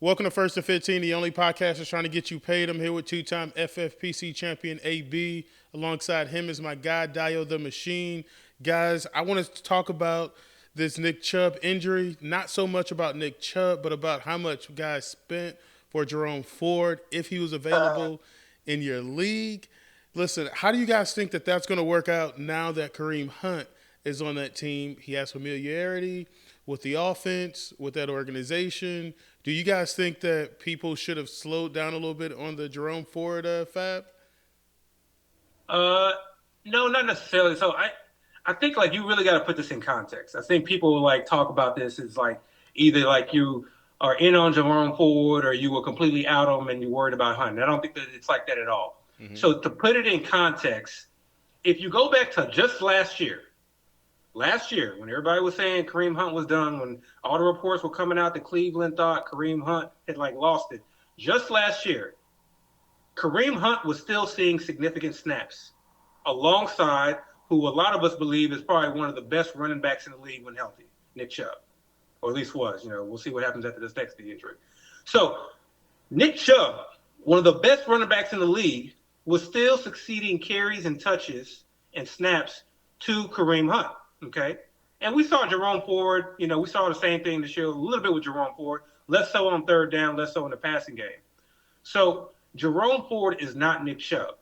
Welcome to First and 15, the only podcast that's trying to get you paid. I'm here with two-time FFPC champion AB. Alongside him is my guy, Dio the Machine. Guys, I want to talk about this Nick Chubb injury. Not so much about Nick Chubb, but about how much guys spent for Jerome Ford if he was available in your league. Listen, how do you guys think that that's going to work out now that Kareem Hunt is on that team? He has familiarity with the offense, with that organization. Do you guys think that people should have slowed down a little bit on the Jerome Ford fab? Uh, no, not necessarily. So I think like you really got to put this in context. I think people like talk about this as like either like you are in on Jerome Ford or you were completely out on him and you're worried about Hunt. I don't think that it's like that at all. Mm-hmm. So to put it in context, if you go back to just last year when everybody was saying Kareem Hunt was done, when all the reports were coming out that Cleveland thought Kareem Hunt had like lost it, just last year, Kareem Hunt was still seeing significant snaps alongside who a lot of us believe is probably one of the best running backs in the league when healthy, Nick Chubb, or at least was. We'll see what happens after this next injury. So Nick Chubb, one of the best running backs in the league, was still succeeding carries and touches and snaps to Kareem Hunt. Okay. And we saw Jerome Ford, we saw the same thing this year, a little bit with Jerome Ford, less so on third down, less so in the passing game. So Jerome Ford is not Nick Chubb,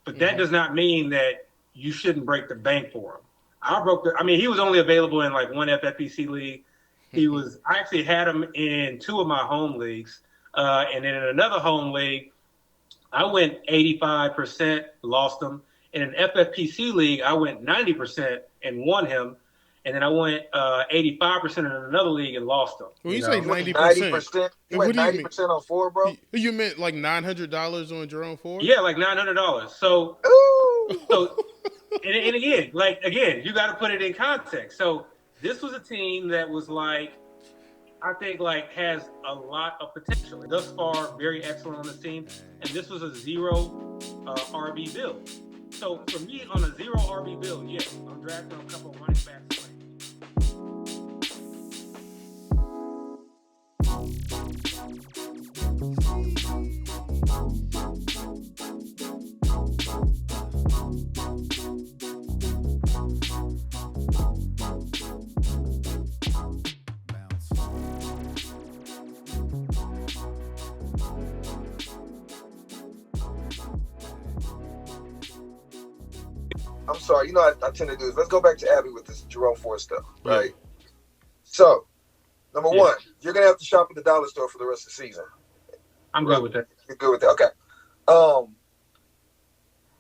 but that does not mean that you shouldn't break the bank for him. He was only available in like one FFPC league. I actually had him in two of my home leagues. And then in another home league, I went 85%, lost him. In an FFPC league, I went 90% and won him. And then I went 85% in another league and lost him. When you say You went 90%, You what went do you 90% on Ford, bro. mean? You meant like $900 on Jerome Ford? Yeah, like $900. So Ooh. So, and again, you got to put it in context. So this was a team that was like, I think like has a lot of potential. Thus far, very excellent on the team, and this was a zero RB build. So for me, on a zero RB build, yeah, I'm drafting a couple of running backs. I'm sorry. You know what I tend to do is let's go back to Abby with this Jerome Ford stuff, Yeah. right? So, number one, you're gonna have to shop at the dollar store for the rest of the season. I'm good with that. You're good with that, okay?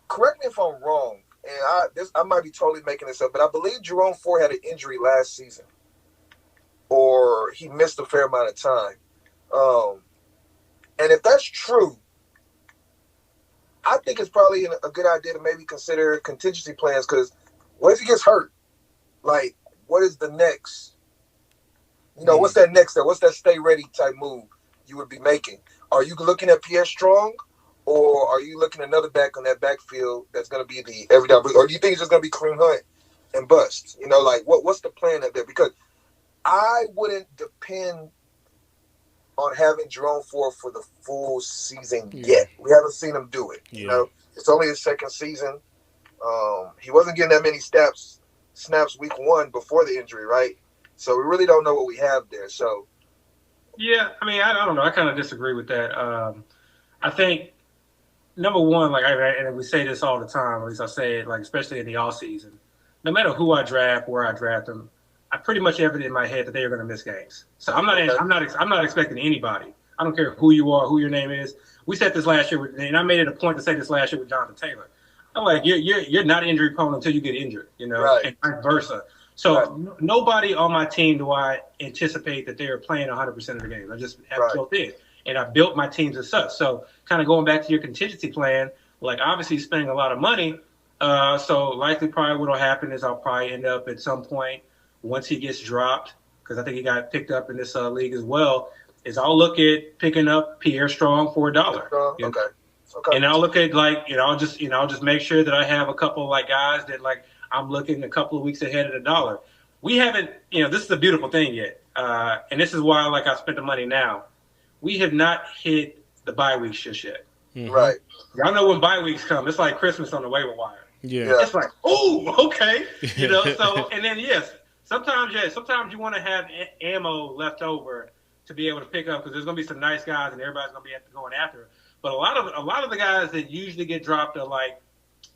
Correct me if I'm wrong, and I might be totally making this up, but I believe Jerome Ford had an injury last season, or he missed a fair amount of time. And if that's true, I think it's probably a good idea to maybe consider contingency plans, because what if he gets hurt? Like, what is the next? What's that next step? What's that stay ready type move you would be making? Are you looking at Pierre Strong, or are you looking at another back on that backfield that's going to be the every down? Or do you think it's just going to be Kareem Hunt and bust? What's the plan up there? Because I wouldn't depend on having Jerome Ford for the full season yet. We haven't seen him do it. Yeah. It's only his second season. He wasn't getting that many snaps week one before the injury, right? So we really don't know what we have there. So Yeah, I don't know. I kind of disagree with that. I think number one, like and we say this all the time. At least I say it, like especially in the off season. No matter who I draft, where I draft them, I pretty much have it in my head that they are going to miss games. So I'm not expecting anybody. I don't care who you are, who your name is. We said this last year, and I made it a point to say this last year with Jonathan Taylor. I'm like, you're not injury prone until you get injured, Right. and vice versa. So nobody on my team do I anticipate that they are playing 100% of the games. I just have built in, and I built my teams as such. So kind of going back to your contingency plan, like obviously spending a lot of money. So likely probably what will happen is I'll probably end up at some point once he gets dropped, because I think he got picked up in this league as well, is I'll look at picking up Pierre Strong for $1. Okay. And I'll look at I'll just make sure that I have a couple like guys that like I'm looking a couple of weeks ahead at $1. We haven't, this is a beautiful thing yet. And this is why like I spent the money now. we have not hit the bye weeks just yet. Mm-hmm. Right. Y'all know when bye weeks come, it's like Christmas on the waiver wire. Yeah. It's like, oh, okay, So, and then sometimes you want to have ammo left over to be able to pick up because there's going to be some nice guys and everybody's going to be going after. But a lot of the guys that usually get dropped are like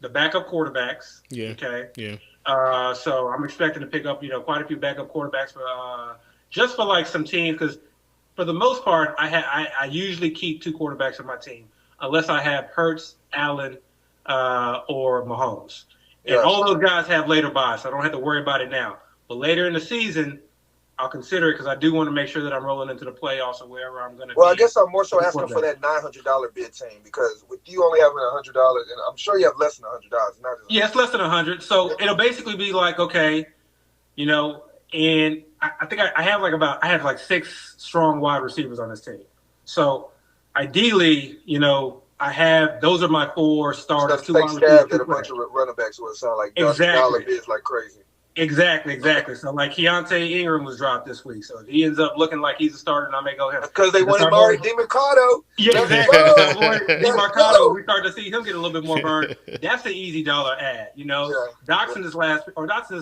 the backup quarterbacks. Yeah. Okay. Yeah. So I'm expecting to pick up quite a few backup quarterbacks for just for like some teams because for the most part I usually keep 2 quarterbacks on my team unless I have Hurts, Allen, or Mahomes. And all those guys have later buys, so I don't have to worry about it now. But later in the season, I'll consider it because I do want to make sure that I'm rolling into the playoffs or wherever I'm going to be. Well, I guess I'm more so asking for that $900 bid team because with you only having $100, and I'm sure you have less than $100. Yeah, it's less than 100. So it'll basically be like, okay, and I think I have like 6 strong wide receivers on this team. So ideally, those are my 4 starters. 2 wide receivers, at a bunch of running backs would sound like exactly. bids like crazy. Exactly. So like Keontae Ingram was dropped this week, so if he ends up looking like he's a starter, and I may go ahead because they wanted Mari DeMarcado. Yeah, exactly. DeMarcado, we started to see him get a little bit more burn. That's an easy dollar ad, Dotson this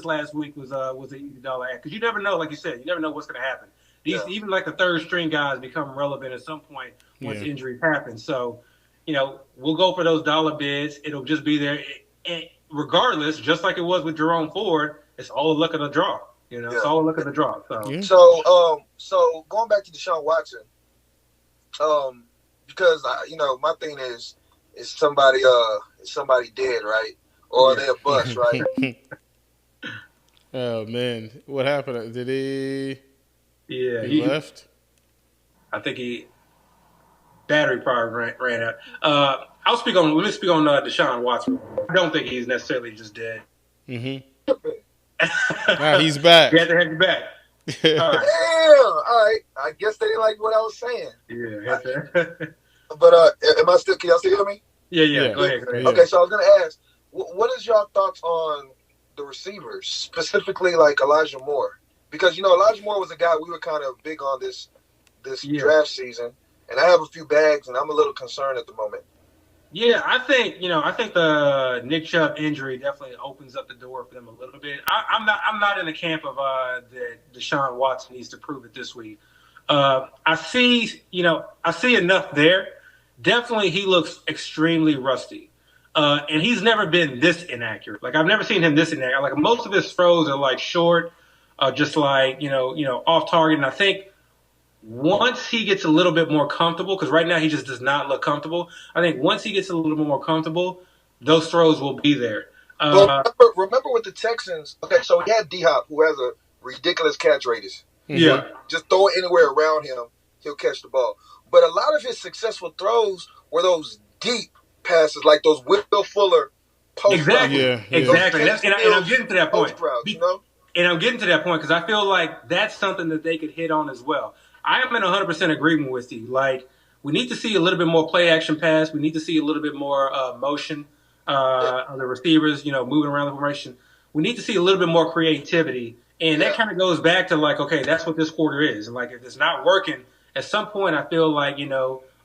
last week was an easy dollar ad because you never know, like you said, you never know what's going to happen. Even like the third string guys become relevant at some point once injuries happen. So, we'll go for those dollar bids. It'll just be there, and regardless, just like it was with Jerome Ford. It's all a look at the draw, It's all a look at the draw. So going back to Deshaun Watson, because my thing is somebody dead, right? Or are they a bust, right? Oh man, what happened? Did he? Yeah, he left. I think battery probably ran out. Let me speak on Deshaun Watson. I don't think he's necessarily just dead. Mm-hmm. He's back. You have to have you back. All right. Damn. All right. I guess they didn't like what I was saying. Yeah. But am I still? Can y'all still hear me? Yeah. Go ahead. Okay. So I was gonna ask, what is y'all thoughts on the receivers, specifically like Elijah Moore? Because Elijah Moore was a guy we were kind of big on this draft season, and I have a few bags, and I'm a little concerned at the moment. Yeah, I think the Nick Chubb injury definitely opens up the door for them a little bit. I'm not in the camp of that Deshaun Watson needs to prove it this week. I see enough there. Definitely, he looks extremely rusty, and he's never been this inaccurate. Like I've never seen him this inaccurate. Like most of his throws are like short, just like off target. And I think once he gets a little bit more comfortable, because right now he just does not look comfortable. I think once he gets a little bit more comfortable, those throws will be there. Remember with the Texans, okay, so he had D-Hop, who has a ridiculous catch radius. Yeah. Just throw it anywhere around him, he'll catch the ball. But a lot of his successful throws were those deep passes, like those Will Fuller post Exactly. routes. Yeah. Exactly. And I'm getting to that point. Routes, And I'm getting to that point because I feel like that's something that they could hit on as well. I am in 100% agreement with you. Like, we need to see a little bit more play action pass. We need to see a little bit more motion of the receivers, moving around the formation. We need to see a little bit more creativity. And that kind of goes back to like, okay, that's what this quarter is. And like, if it's not working, at some point I feel like,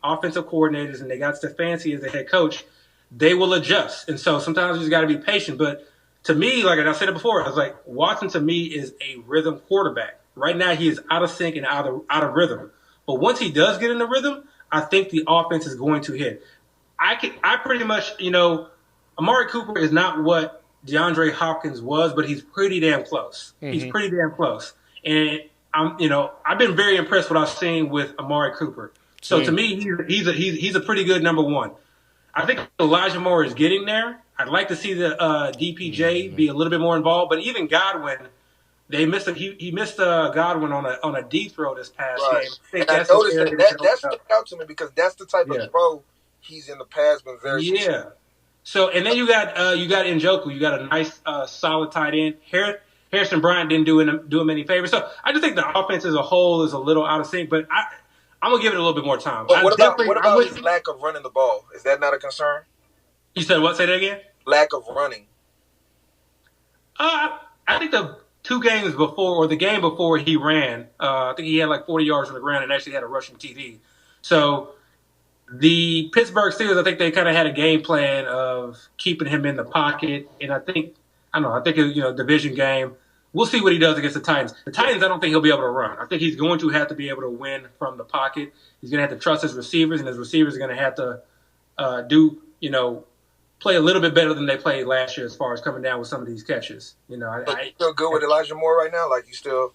offensive coordinators, and they got Stefanski as the head coach, they will adjust. And so sometimes you just got to be patient. But to me, like I said it before, I was like, Watson to me is a rhythm quarterback. Right now, he is out of sync and out of rhythm. But once he does get in the rhythm, I think the offense is going to hit. I pretty much, Amari Cooper is not what DeAndre Hopkins was, but he's pretty damn close. Mm-hmm. He's pretty damn close. And I've been very impressed with what I've seen with Amari Cooper. So to me, he's a pretty good number one. I think Elijah Moore is getting there. I'd like to see the DPJ be a little bit more involved, but even Godwin. He missed Godwin on a deep throw this past game. I noticed that stuck out to me because that's the type of throw he's in the past been very successful. So and then you got Njoku. You got a nice solid tight end. Harrison Bryant didn't do him any favors. So I just think the offense as a whole is a little out of sync. But I'm gonna give it a little bit more time. But what about his lack of running the ball? Is that not a concern? You said what? Say that again. Lack of running. I think the 2 games before, or the game before he ran, I think he had like 40 yards on the ground and actually had a rushing TD. So the Pittsburgh Steelers, I think they kind of had a game plan of keeping him in the pocket, and I think division game. We'll see what he does against the Titans. The Titans, I don't think he'll be able to run. I think he's going to have to be able to win from the pocket. He's going to have to trust his receivers, and his receivers are going to have to play a little bit better than they played last year as far as coming down with some of these catches. You still good with Elijah Moore right now? Like you still?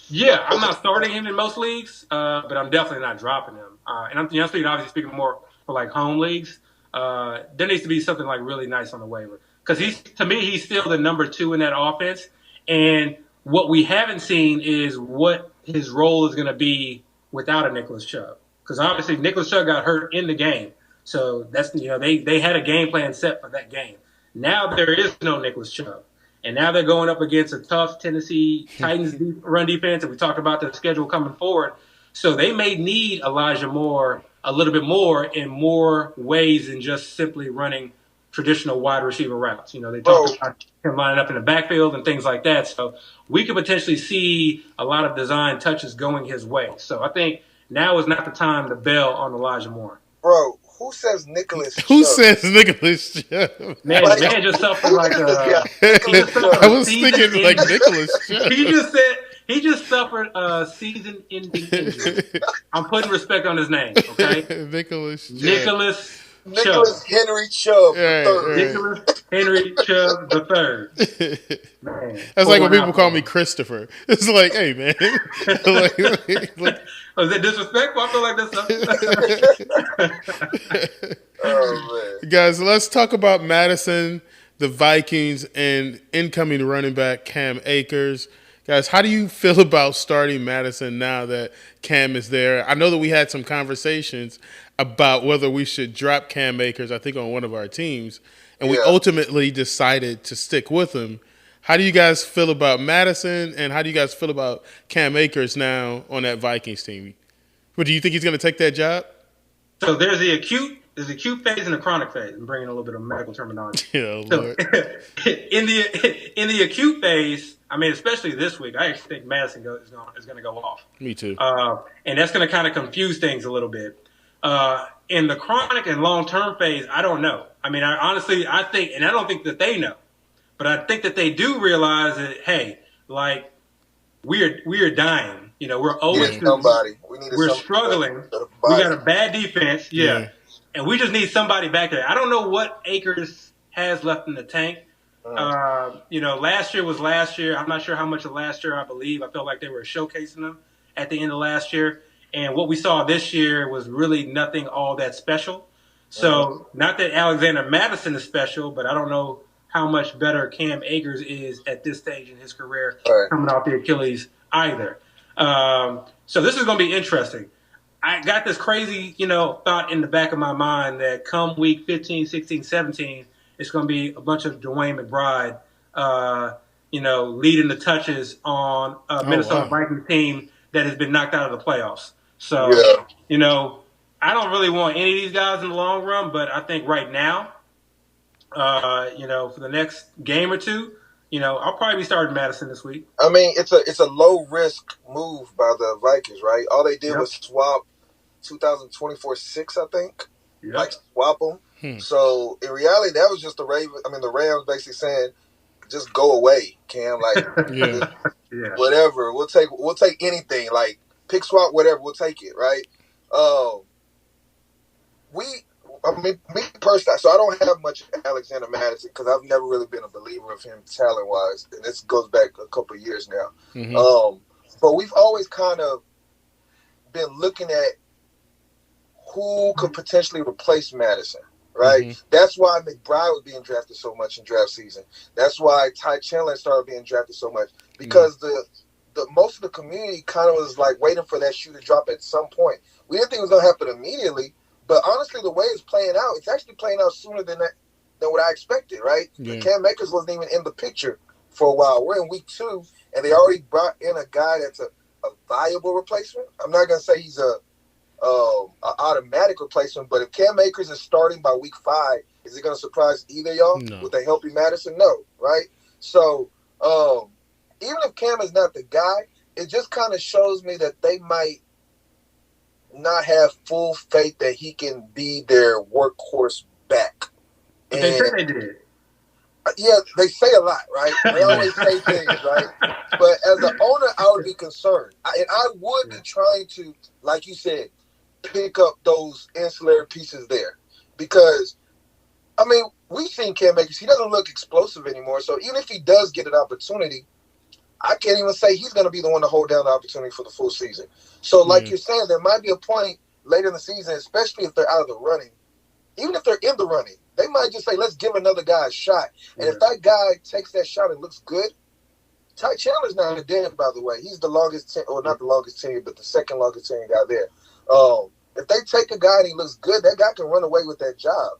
Yeah, I'm not starting him in most leagues, but I'm definitely not dropping him. And I'm speaking more for like home leagues. There needs to be something like really nice on the waiver because he's still the number 2 in that offense. And what we haven't seen is what his role is going to be without a Nicholas Chubb. Because obviously Nicholas Chubb got hurt in the game. So that's, they had a game plan set for that game. Now there is no Nicholas Chubb. And now they're going up against a tough Tennessee Titans run defense. And we talked about the schedule coming forward. So they may need Elijah Moore a little bit more in more ways than just simply running traditional wide receiver routes. They talked about him lining up in the backfield and things like that. So we could potentially see a lot of design touches going his way. So I think now is not the time to bail on Elijah Moore. Bro, who says Nicholas Chubb? Who says Nicholas Chubb? Man just suffered like a I was thinking like Nicholas Chubb. He just suffered a season-ending injury. I'm putting respect on his name, okay? Nicholas Henry Chubb III. Nicholas Henry Chubb III. Man. That's like when people call me Christopher. It's like, hey, man. Is that disrespectful? I feel like this. Oh, man. Guys, let's talk about Madison, the Vikings, and incoming running back Cam Akers. Guys, how do you feel about starting Madison now that Cam is there? I know that we had some conversations about whether we should drop Cam Akers, I think, on one of our teams, and we ultimately decided to stick with him. How do you guys feel about Madison, and how do you guys feel about Cam Akers now on that Vikings team? What, do you think he's going to take that job? So there's the acute phase and the chronic phase. I'm bringing a little bit of medical terminology. Yeah, Lord. in the acute phase, I mean, especially this week, I actually think Madison is going to go off. Me too. And that's going to kind of confuse things a little bit. In the chronic and long-term phase, I don't know. I mean, I think, and I don't think that they know, but I think that they do realize that, hey, like, we are dying. We're always somebody. We're struggling. We got a bad defense. Yeah. And we just need somebody back there. I don't know what Akers has left in the tank. Last year was last year. I'm not sure how much of last year I believe. I felt like they were showcasing them at the end of last year. And what we saw this year was really nothing all that special. So not that Alexander Madison is special, but I don't know how much better Cam Akers is at this stage in his career coming off the Achilles either. So this is going to be interesting. I got this crazy, thought in the back of my mind that come week 15, 16, 17, it's going to be a bunch of Dwayne McBride, leading the touches on a Minnesota Vikings team that has been knocked out of the playoffs. So, I don't really want any of these guys in the long run, but I think right now, for the next game or two, I'll probably be starting Madison this week. I mean, it's a low risk move by the Vikings, right? All they did was swap 2024-6, I think. Yep. Like swap them. So in reality, that was just the Rams basically saying, just go away, Cam. Like, whatever. We'll take anything. Like pick swap, whatever. We'll take it, right? Me personally, so I don't have much Alexander Madison because I've never really been a believer of him talent-wise, and this goes back a couple of years now. Mm-hmm. But we've always kind of been looking at who could potentially replace Madison, right? Mm-hmm. That's why McBride was being drafted so much in draft season. That's why Ty Chandler started being drafted so much because the most of the community kind of was like waiting for that shoe to drop at some point. We didn't think it was going to happen immediately. But honestly, the way it's playing out, it's actually playing out sooner than what I expected, right? Yeah. Cam Akers wasn't even in the picture for a while. We're in week 2, and they already brought in a guy that's a viable replacement. I'm not going to say he's a automatic replacement, but if Cam Akers is starting by week 5, is it going to surprise either of y'all with a healthy Madison? No, right? So even if Cam is not the guy, it just kind of shows me that they might not have full faith that he can be their workhorse back. But they said they did. Yeah, they say a lot, right? They always say things, right? But as an owner, I would be concerned. I would be trying to, like you said, pick up those ancillary pieces there. Because, I mean, we've seen Cam Akers. He doesn't look explosive anymore. So even if he does get an opportunity, I can't even say he's going to be the one to hold down the opportunity for the full season. So like you're saying, there might be a point later in the season, especially if they're out of the running, even if they're in the running, they might just say, let's give another guy a shot. And if that guy takes that shot and looks good, Ty Chandler's not dead, by the way. He's the longest, or not the longest tenure, but the second longest tenure guy there. If they take a guy and he looks good, that guy can run away with that job.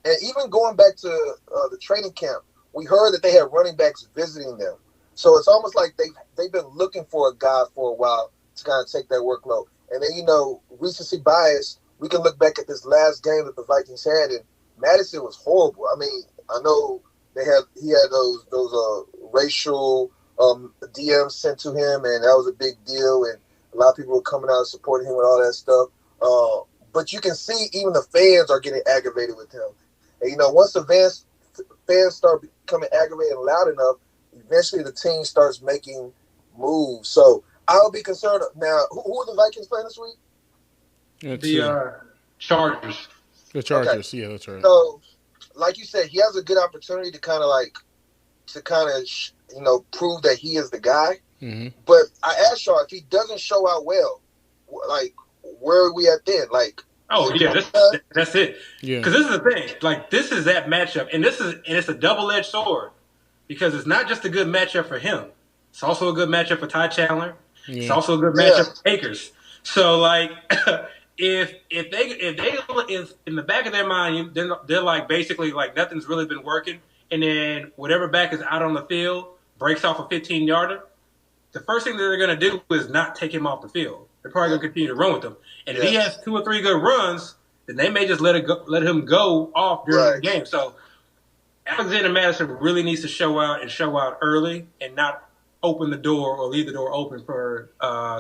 And even going back to the training camp, we heard that they had running backs visiting them. So it's almost like they've been looking for a guy for a while to kind of take that workload. And then, recency bias, we can look back at this last game that the Vikings had, and Madison was horrible. I mean, I know he had those racial DMs sent to him, and that was a big deal, and a lot of people were coming out and supporting him and all that stuff. But you can see even the fans are getting aggravated with him. And, once the fans start becoming aggravated and loud enough, eventually the team starts making moves. So I'll be concerned. Now, who are the Vikings playing this week? The Chargers. The Chargers, okay. Yeah, that's right. So, like you said, he has a good opportunity to prove that he is the guy. Mm-hmm. But I asked y'all, if he doesn't show out well, like, where are we at then? Like, that's it. Yeah. Because this is the thing. Like, this is that matchup, and it's a double-edged sword because it's not just a good matchup for him. It's also a good matchup for Ty Chandler. Yeah. It's also a good matchup for Akers. So, like, if in the back of their mind, they're like basically like nothing's really been working, and then whatever back is out on the field breaks off a 15-yarder, the first thing that they're going to do is not take him off the field. They're probably going to continue to run with him. And if he has 2 or 3 good runs, then they may just let him go off during the game. So Alexander Madison really needs to show out early and not open the door or leave the door open for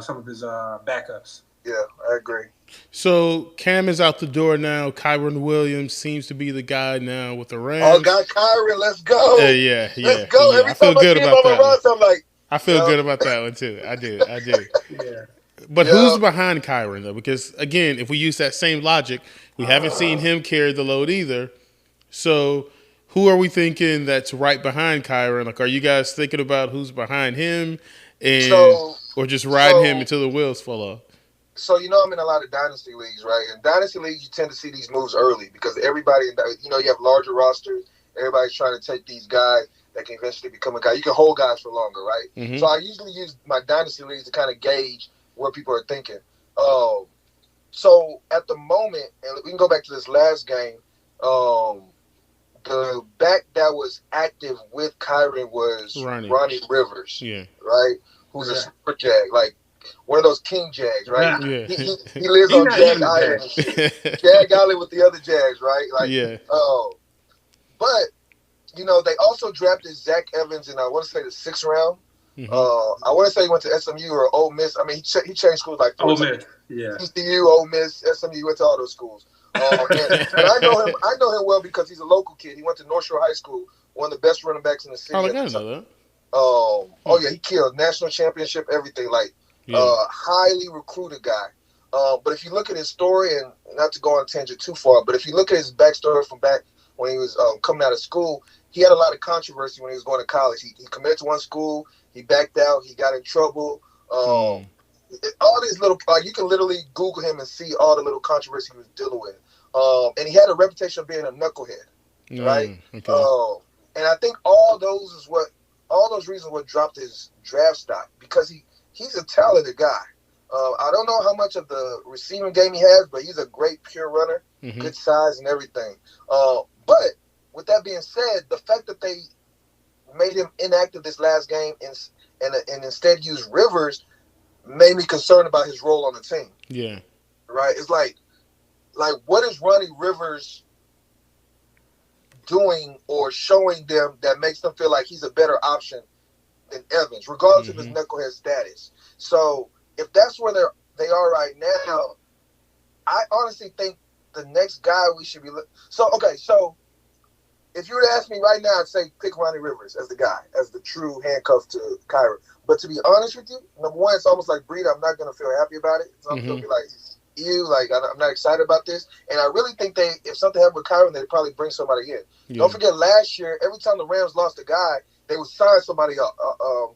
some of his backups. Yeah, I agree. So Cam is out the door now. Kyren Williams seems to be the guy now with the Rams. Oh, got Kyren, let's go. Yeah. Let's go. Yeah. Every time I see him on the run, I'm like, I feel good about that one too. I do. Yeah. But who's behind Kyren though? Because again, if we use that same logic, we haven't seen him carry the load either. So who are we thinking that's right behind Kyren? Like, are you guys thinking about who's behind him, or just riding him until the wheels fall off? So, I'm in a lot of Dynasty leagues, right? In Dynasty leagues, you tend to see these moves early because everybody, you have larger rosters. Everybody's trying to take these guys that can eventually become a guy. You can hold guys for longer, right? Mm-hmm. So I usually use my Dynasty leagues to kind of gauge what people are thinking. So at the moment, and we can go back to this last game, the back that was active with Kyren was Ronnie Rivers, right? Who's a super jag, like one of those king jags, right? Yeah. He lives on Jag Island and shit. Jag Island with the other jags, right? Like, but they also drafted Zach Evans in, I want to say, the 6th round. Mm-hmm. I want to say he went to SMU or Ole Miss. I mean, he changed schools like 4 times. Yeah. TCU, Ole Miss, SMU. He went to all those schools. And I know him well because he's a local kid. He went to North Shore High School, one of the best running backs in the city. Oh, I didn't know that. Oh yeah, he killed national championship, everything. Like, highly recruited guy. But if you look at his story, and not to go on a tangent too far, but if you look at his backstory from back when he was coming out of school, he had a lot of controversy when he was going to college. He committed to one school, he backed out, he got in trouble. All these little, you can literally Google him and see all the little controversy he was dealing with. And he had a reputation of being a knucklehead, right? Okay. And I think all those reasons what dropped his draft stock, because he's a talented guy. I don't know how much of the receiving game he has, but he's a great pure runner, good size and everything. But with that being said, the fact that they made him inactive this last game and instead used Rivers made me concerned about his role on the team. Yeah. Right? It's like what is Ronnie Rivers doing or showing them that makes them feel like he's a better option than Evans, regardless of his knucklehead status? So if that's where they are right now, I honestly think the next guy we should be so if you were to ask me right now, I'd say pick Ronnie Rivers as the guy, as the true handcuff to Kyron. But to be honest with you, number one, it's almost like Breed. I'm not going to feel happy about it. So I'm going to be like, I'm not excited about this. And I really think if something happened with Kyron, they'd probably bring somebody in. Yeah. Don't forget, last year, every time the Rams lost a guy, they would sign somebody up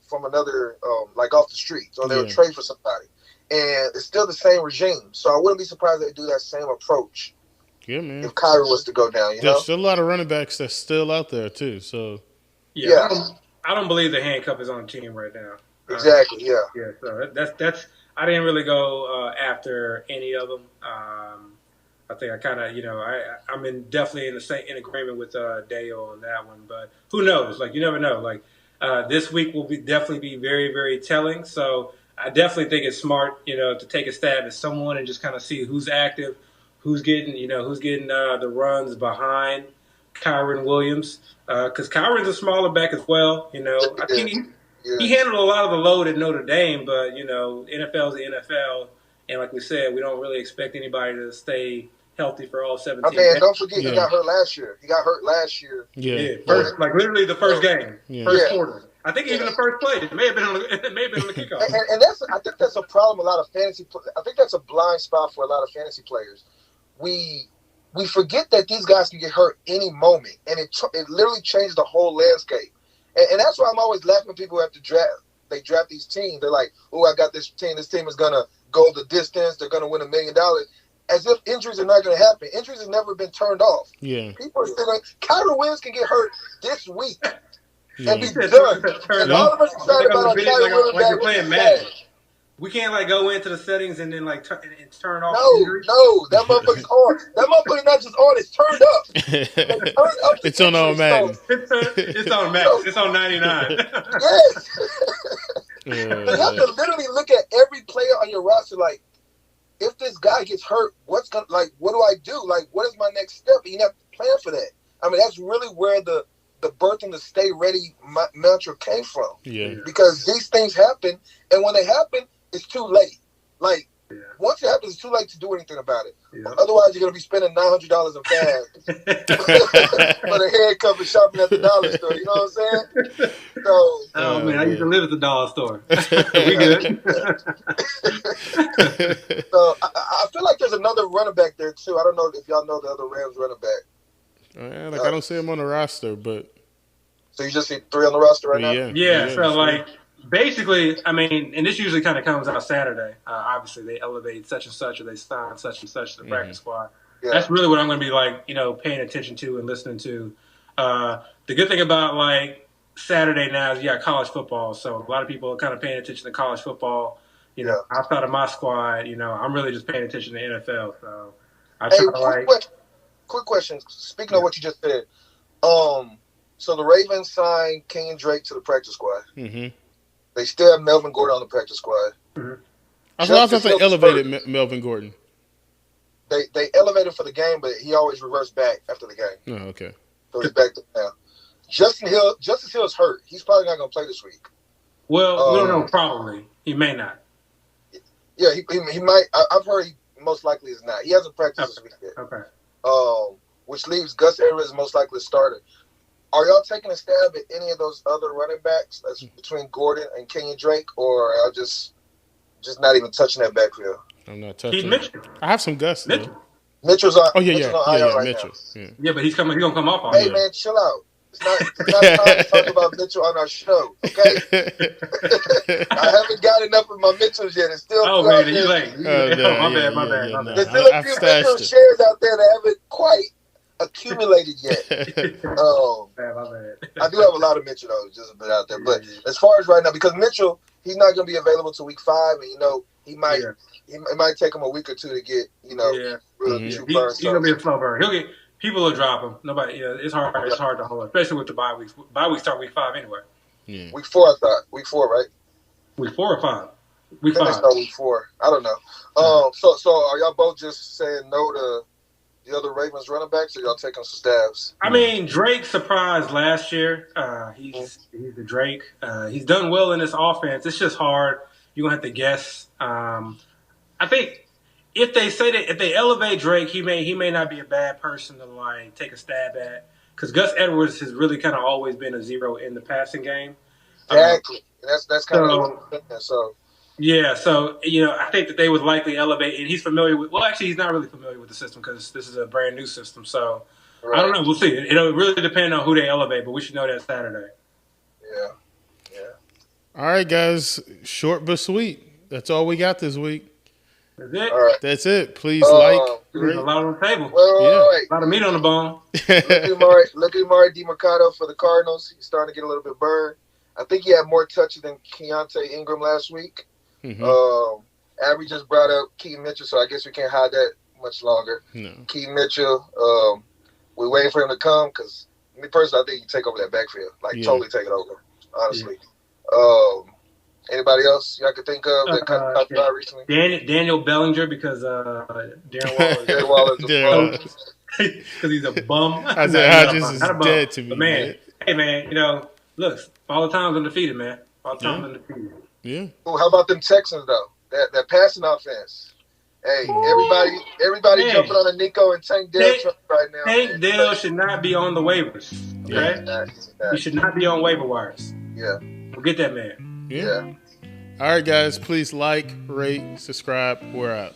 from another, like off the street. So they would trade for somebody. And it's still the same regime. So I wouldn't be surprised if they do that same approach. Yeah, man. If Kyron was to go down, There's still a lot of running backs that's still out there too. So yeah. I don't believe the handcuff is on the team right now. Exactly. Yeah. Yeah. So that's. I didn't really go after any of them. I think I kind of, I'm definitely in agreement with Dale on that one. But who knows? Like, you never know. Like, this week will definitely be very, very telling. So I definitely think it's smart, to take a stab at someone and just kind of see who's active. Who's getting the runs behind Kyron Williams? Because Kyron's a smaller back as well. I think he handled a lot of the load at Notre Dame, but NFL's the NFL, and like we said, we don't really expect anybody to stay healthy for all 17. Okay, and don't forget he got hurt last year. Yeah. First, like literally the first game, first quarter. I think even the first play. It may have been on the kickoff. And I think that's a problem. A lot of fantasy. I think that's a blind spot for a lot of fantasy players. We forget that these guys can get hurt any moment, and it literally changes the whole landscape. And that's why I'm always laughing at people who have to draft. They draft these teams. They're like, "Oh, I got this team. This team is gonna go the distance. They're gonna win $1 million." As if injuries are not gonna happen. Injuries have never been turned off. Yeah. People are still like, Kyron Williams can get hurt this week and be done. And all of us excited about Kyron Williams. Like you're playing Madden. We can't go into the settings and then turn off. No, that motherfucker's on. That motherfucker not just on; it's turned up. It's on all Madden. It's on Max. It's on 99. Yes. You have to literally look at every player on your roster. Like, if this guy gets hurt, what do I do? Like, what is my next step? And you have to plan for that. I mean, that's really where the birth and the stay ready mantra came from. Yeah. Because these things happen, and when they happen, it's too late. Like, once it happens, it's too late to do anything about it. Yeah. Otherwise, you're going to be spending $900 in fads for the handcuff and shopping at the dollar store. You know what I'm saying? So, man, I used to live at the dollar store. We good. So, I feel like there's another running back there, too. I don't know if y'all know the other Rams running back. I don't see him on the roster, but. So, you just see 3 on the roster right now? Yeah. So, basically, I mean, and this usually kind of comes out Saturday. Obviously, they elevate such and such, or they sign such and such to the practice squad. Yeah. That's really what I'm going to be paying attention to and listening to. The good thing about Saturday now is you got college football, so a lot of people are kind of paying attention to college football. Outside of my squad, I'm really just paying attention to NFL. So I try quick question. Speaking of what you just said, so the Ravens signed Kenyon Drake to the practice squad. Mm-hmm. They still have Melvin Gordon on the practice squad. Mm-hmm. I thought they elevated Melvin Gordon. They elevated for the game, but he always reversed back after the game. Oh, okay. So he's back now. Justice Hill's hurt. He's probably not going to play this week. Well, we don't know. Probably he may not. Yeah, he might. I've heard he most likely is not. He hasn't practiced this week yet. Okay. Which leaves Gus Edwards most likely starter. Are y'all taking a stab at any of those other running backs that's between Gordon and Kenyon Drake, or are just not even touching that backfield? I'm not touching Mitchell. I have some Gus. Mitchell's on. Mitchell. Now. Yeah, but he's gonna come off on. Hey man, chill out. It's not time to talk about Mitchell on our show, okay? I haven't got enough of my Mitchells yet. It's still my bad. My bad. There's still a few Mitchell shares out there that haven't quite accumulated yet. I do have a lot of Mitchell though, just a bit out there. But as far as right now, because Mitchell, he's not going to be available till week 5, and he might it might take him a week or 2 to get really he's going to be a slow burn. People will drop him. Nobody, it's hard to hold, especially with the bye weeks. Bye weeks start week 5 anyway. Yeah. Week 4, I thought. Week 4, right? Week 4 or 5? Week 5. Week 4. I don't know. So are y'all both just saying no to the other Ravens running backs, or y'all taking some stabs? I mean, Drake surprised last year. He's the Drake. He's done well in this offense. It's just hard. You're going to have to guess. I I think if they elevate Drake, he may not be a bad person to like take a stab at. Because Gus Edwards has really kind of always been a zero in the passing game. Exactly. That's kind of so. Yeah, so I think that they would likely elevate, and he's familiar with. Well, actually, he's not really familiar with the system because this is a brand new system. So I don't know. We'll see. It'll really depend on who they elevate, but we should know that Saturday. Yeah. All right, guys. Short but sweet. That's all we got this week. That's it. All right. That's it. Please like. There's a lot on the table. Wait. A lot of meat on the bone. Look at Mari DiMercado for the Cardinals. He's starting to get a little bit burned. I think he had more touches than Keontae Ingram last week. Mm-hmm. Abby just brought up Keaton Mitchell, so I guess we can't hide that much longer. No. Keaton Mitchell, we're waiting for him to come because me personally, I think he can take over that backfield, totally take it over. Honestly, anybody else y'all could think of that kind of talked about recently? Daniel Bellinger because Darren Waller's a bum. Because he's a bum. Isaiah Hodgins is dead to me. But man, hey man, look, Father Time's undefeated, man. Father Time's undefeated. Yeah. Ooh, how about them Texans though? That passing offense. Hey, everybody jumping on the Nico and Tank Dell truck right now. Tank Dell should not be on the waivers. Okay? Yeah. He should not be on waiver wires. Yeah. We'll get that man. Yeah. All right, guys. Please like, rate, subscribe. We're out.